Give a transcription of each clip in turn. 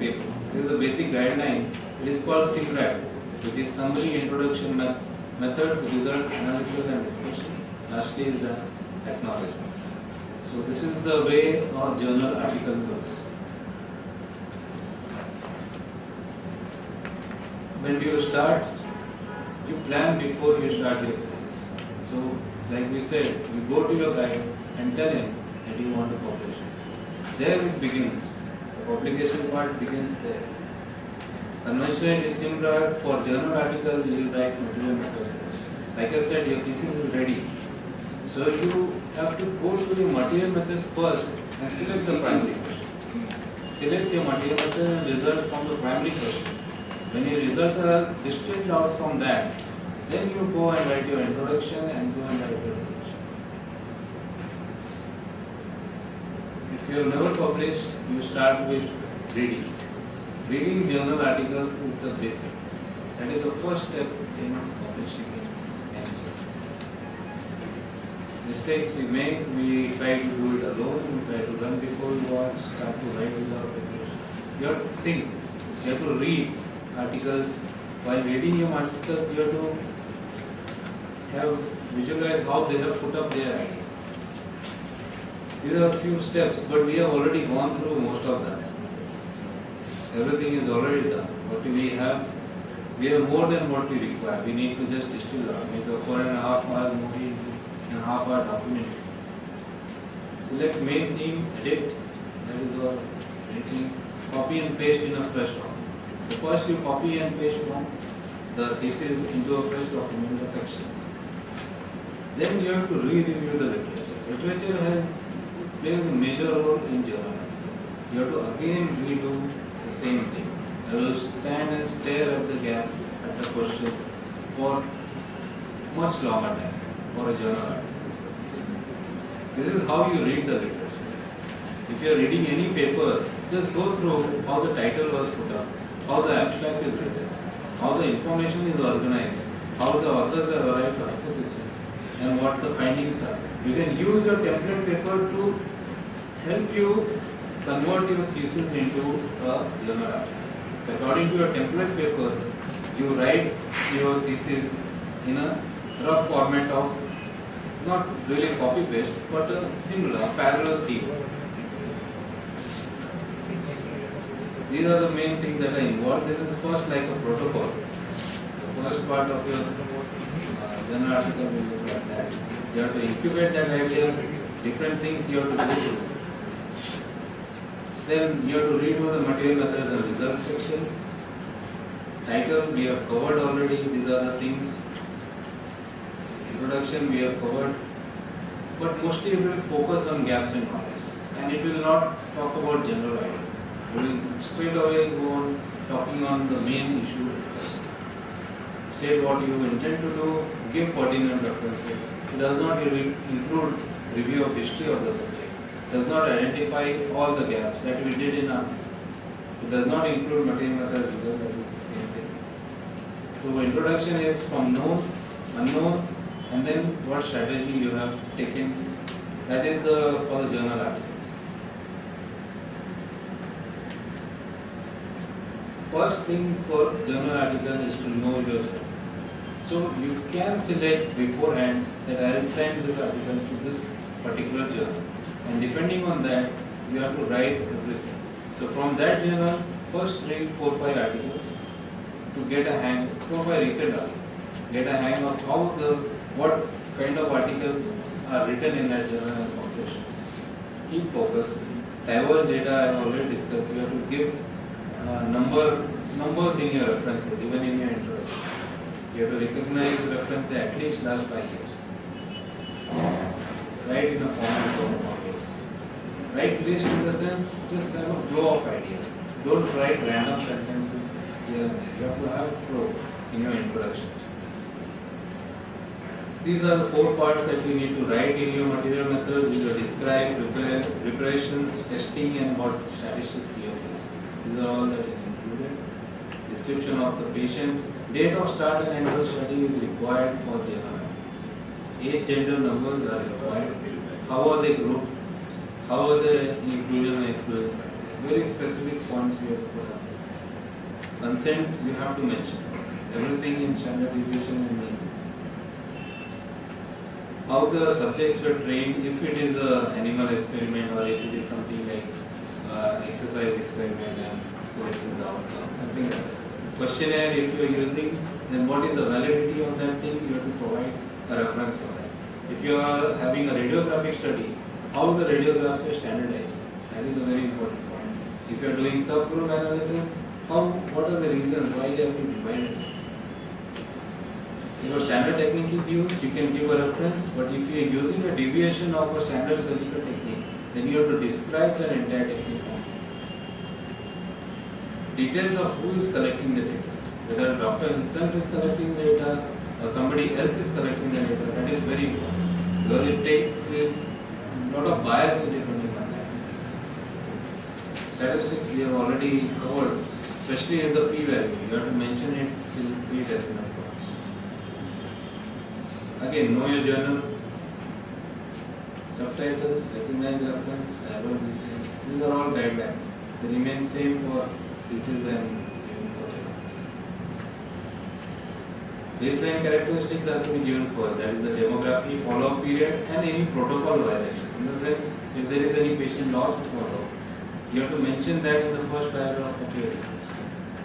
paper. This is the basic guideline. It is called SIMRAT, which is Summary, Introduction, Methods, Result, Analysis and Discussion. Lastly is the acknowledgement. So this is the way our journal article looks. When you start, you plan before you start the exercise. So, like we said, you go to your guide and tell him that you want to publish. There it begins. The publication part begins there. Conventionally, it is similar for journal articles. You will write material methods. Like I said, your thesis is ready. So you have to go to your material methods first and select the primary question. Select your material method and result from the primary question. When your results are distilled out from that, then you go and write your introduction and go and write your discussion. If you have never published, you start with reading. Reading journal articles is the basic. That is the first step in publishing it. Mistakes we make, we try to do it alone, we try to run before we watch, start to write without preparation. You have to think, you have to read articles. While reading your articles, you have to visualize how they have put up their ideas. These are a few steps, but we have already gone through most of them. Everything is already done. What we have more than what we require. We need to just distill down, make a 4.5 hour movie and a half-hour document. Select main theme, edit, that is all editing, copy and paste in a fresh document. So first you copy and paste from the thesis into a fresh document, the sections. Then you have to re-review the literature. Literature plays a major role in journal. You have to again redo the same thing. I will stand and stare at the gap, at the question for much longer time for a journal article. This is how you read the literature. If you are reading any paper, just go through how the title was put up, how the abstract is written, how the information is organized, how the authors have arrived at hypothesis, and what the findings are. You can use your template paper to help you convert your thesis into a journal article. So according to your template paper, you write your thesis in a rough format of not really copy paste, but a similar parallel theme. These are the main things that are involved. This is first like a protocol. The first part of your journal article will look like that. You have to incubate that idea, different things you have to go through. Then you have to read over the material methods and results section. Title we have covered already. These are the things. Introduction we have covered. But mostly it will focus on gaps in knowledge. And it will not talk about general ideas. We will straight away go on talking on the main issue itself. State what you intend to do, give pertinent references. It does not include review of history of the subject. It does not identify all the gaps that we did in our thesis. It does not include material method result, that is the same thing. So introduction is from known, unknown, and then what strategy you have taken. That is for the journal articles. First thing for journal article is to know your journal. So you can select beforehand that I will send this article to this particular journal, and depending on that you have to write everything. So from that journal, first read 4-5 articles to get a hang, 4-5 recent articles, get a hang of what kind of articles are written in that journal and published. Keep focus. Diverse data I have already discussed. You have to give numbers in your references, even in your introduction. You have to recognize references at least last 5 years. Write in a format of authors. Write list in the sense, just have a flow of ideas. Don't write random sentences here and there. You have to have a flow in your introduction. These are the 4 parts that you need to write in your material methods. You will describe, preparations, testing, and what statistics you have used. These are all that is included. Description of the patients. Date of start and end of study is required for journal. Age, gender numbers are required. How are they grouped? How are they inclusion and exclusion? very specific points we have to put up. Consent you have to mention. Everything in standard deviation and mean. How the subjects were trained, if it is an animal experiment or if it is something like exercise experiment and selecting the outcome, something like that. Questionnaire, if you are using, then what is the validity of that thing, you have to provide a reference for that. If you are having a radiographic study, how the radiographs are standardized, that is a very important point. If you are doing subgroup analysis, what are the reasons why they have been divided? If a standard technique is used, you can give a reference, but if you are using a deviation of a standard surgical technique, then you have to describe the entire technique. Details of who is collecting the data, whether the doctor himself is collecting the data or somebody else is collecting the data, that is very important because it takes a lot of bias in depending on that. Statistics we have already covered, especially in the p-value, you have to mention it in 3 decimal points. Again, know your journal, subtitles, recognize reference, avoid mistakes. These are all guidelines. They remain same for thesis and even for journal. Baseline characteristics are to be given first, that is the demography, follow-up period and any protocol violation. In the sense, if there is any patient loss to follow, you have to mention that in the first paragraph of your research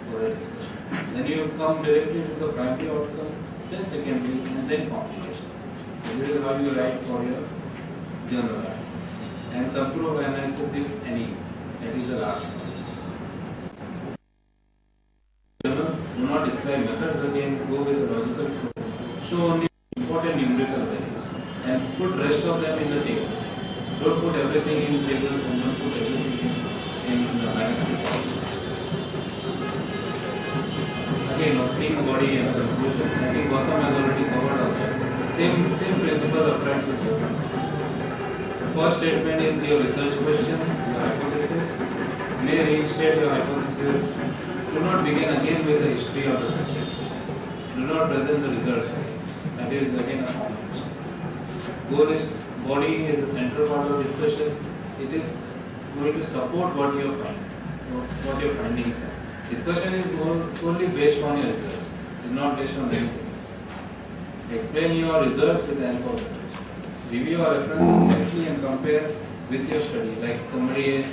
for the discussion. Then you come directly to the primary outcome, then secondary and then complications. So this is how you write for your journal. And subgroup analysis if any, that is the last one. Do not describe methods again, go with the logical flow. Show only important numerical values and put rest of them in the tables. Don't put everything in tables and don't put everything in the manuscript. Again, opening body and conclusion. I think Gautam has already covered all that. Same principle applied to journal. The first statement is your research question, your hypothesis. May reinstate your hypothesis. Do not begin again with the history of the subject. Do not present the results again. That is again a common mistake. Goal is body is the central part of discussion. It is going to support what you are finding, what your findings are. Discussion is solely based on your results. It is not based on anything else. Explain your results with the help of literature. Review your references carefully and compare with your study. Like somebody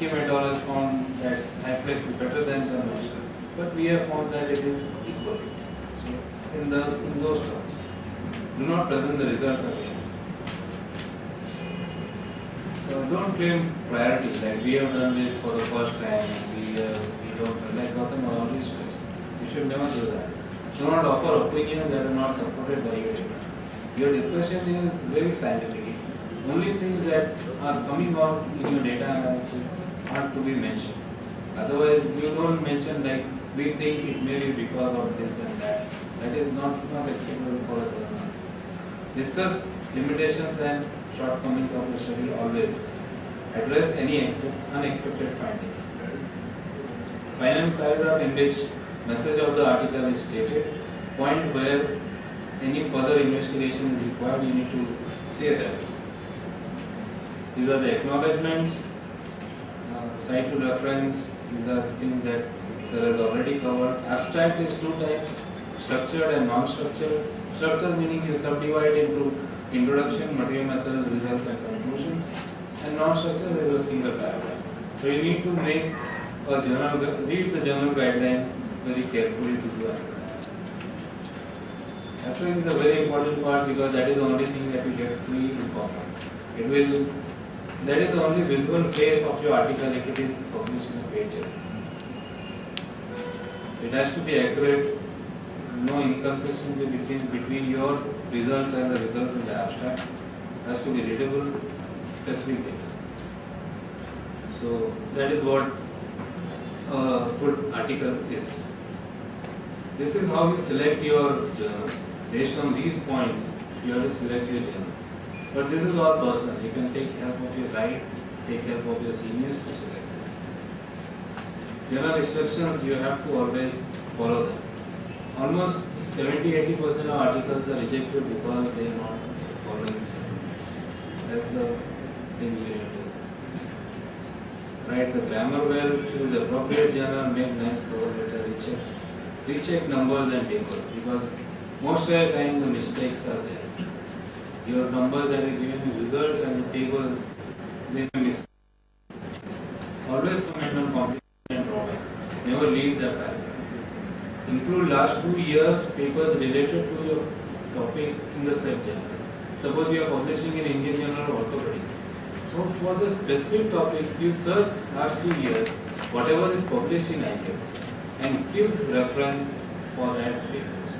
Kim et al. Has found that HiFlex is better than conventional, but we have found that it is equal. So in those terms, do not present the results again. So don't claim priority like we have done this for the first time and we don't like Gautam already stressed. You should never do that. Do not offer opinions that are not supported by your data. Your discussion is very scientific. Only things that are coming out in your data analysis are to be mentioned. Otherwise, you don't mention like we think it may be because of this and that. That is not acceptable for a person. Discuss limitations and shortcomings of the study always. Address any unexpected findings. Final paragraph in which message of the article is stated. Point where any further investigation is required, you need to say that. These are the acknowledgements, cite to reference, these are things that Sir has already covered. Abstract is 2 types, structured and non-structured. Structured meaning you subdivide into introduction, material methods, results and conclusions. And non-structured is a single paragraph. So you need to make a journal, read the journal guideline very carefully to do that. Abstract is a very important part because that is the only thing that you get free in format. That is the only visible face of your article if it is published in a paid journal. It has to be accurate, no inconsistency between your results and the results in the abstract. It has to be readable, specific data. So that is what a good article is. This is how you select your journal. Based on these points, you have to select your journal. But this is all personal. You can take help of your guide, take help of your seniors to select it. Journal instructions, you have to always follow them. Almost 70-80% of articles are rejected because they are not following. That's the thing you have to do. write the grammar well, choose appropriate genre, make nice cover letter, recheck numbers and tables, because most of the time the mistakes are there. Your numbers that are given you results and the tables, they may miss. Always comment on complication and drawback. Never leave the paragraph. Include last 2 years papers related to your topic in the subject. Suppose you are publishing in Indian Journal of Orthopedics. So for the specific topic, you search last 2 years, whatever is published in IJM, and give reference for that papers.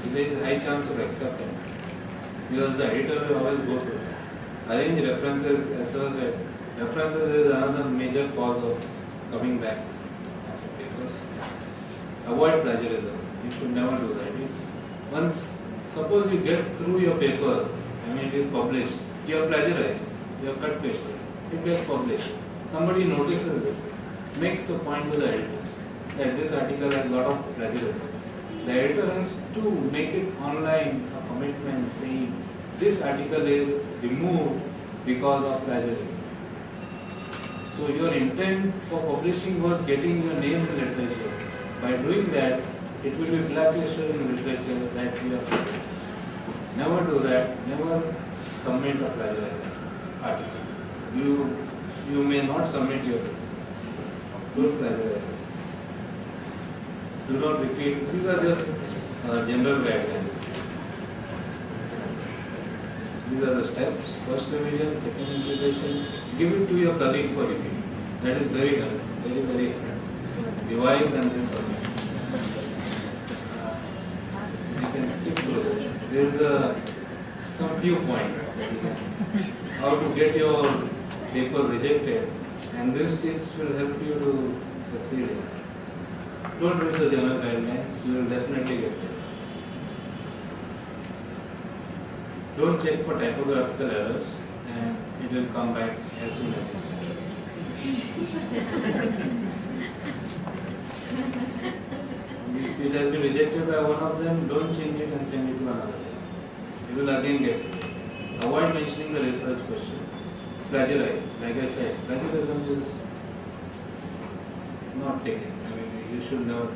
So there is a high chance of acceptance. Because the editor will always go through that. Arrange references, as well as references is another major cause of coming back after papers. Avoid plagiarism. You should never do that. Once, suppose you get through your paper, it is published, you have plagiarized, you have cut pasted, it gets published. Somebody notices it, makes the point to the editor that this article has a lot of plagiarism. The editor has to make it online a commitment saying this article is removed because of plagiarism. So your intent for publishing was getting your name in literature. By doing that, it will be blacklisted in literature that you are publishing. Never do that. Never submit a plagiarized article. You may not submit your thesis. Don't plagiarize. Do not repeat. These are just general guidelines. These are the steps. First revision, second interpretation. Give it to your colleague for review. That is very helpful. Very, very helpful. Revise and then submit. You can skip through this. There is some few points. How to get your paper rejected, and these tips will help you to succeed. Don't read the general guidelines, you will definitely get it. Don't check for typographical errors, and it will come back as soon as If it has been rejected by one of them, don't change it and send it to another. You will again get it. Avoid mentioning the research question. Plagiarize. Like I said, plagiarism is not taken. You should never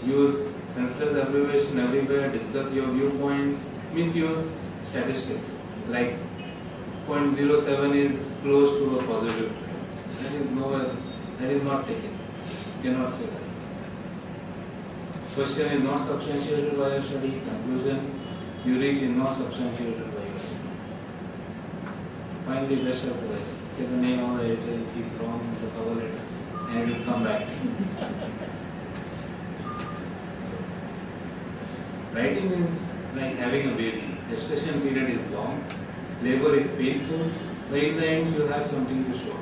use senseless abbreviation everywhere, discuss your viewpoints, misuse statistics. Like 0.07 is close to a positive trend. That is nowhere, that is not taken. You cannot say that. Question is not substantiated by your study. Conclusion, you reach is not substantiated by your study. Finally, best advice. Get the name of the editor-in-chief wrong in the cover letter, and it will come back. Writing is like having a baby. Gestation period is long, labor is painful, but in the end you have something to show.